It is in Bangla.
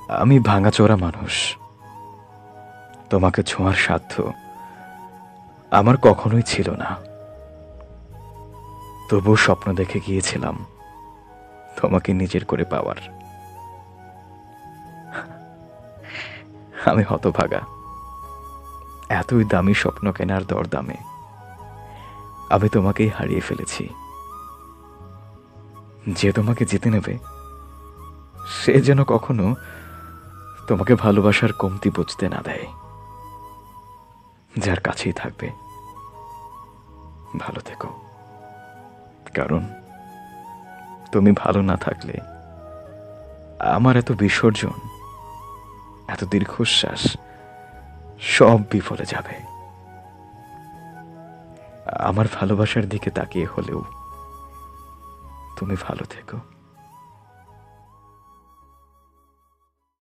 আমি ভাঙাচোরা মানুষ, তোমাকে ছোঁয়ার সাধ্য আমার কখনোই ছিল না। তবুও স্বপ্ন দেখে গিয়েছিলাম তোমাকে নিজের করে পাওয়ার। আমি হতভাগা, এতই দামি স্বপ্ন কেনার দরদামে আমি তোমাকেই হারিয়ে ফেলেছি। যে তোমাকে জিতে নেবে সে যেন কখনো তোমাকে ভালোবাসার কমতি বুঝতে না দেয়। যার কাছেই থাকবে ভালো থেকো, কারণ তুমি ভালো না থাকলে আমার এত বিসর্জন, এত দীর্ঘশ্বাস সব বিফলে যাবে। আমার ভালোবাসার দিকে তাকিয়ে হলেও তুমি ভালো থেকো।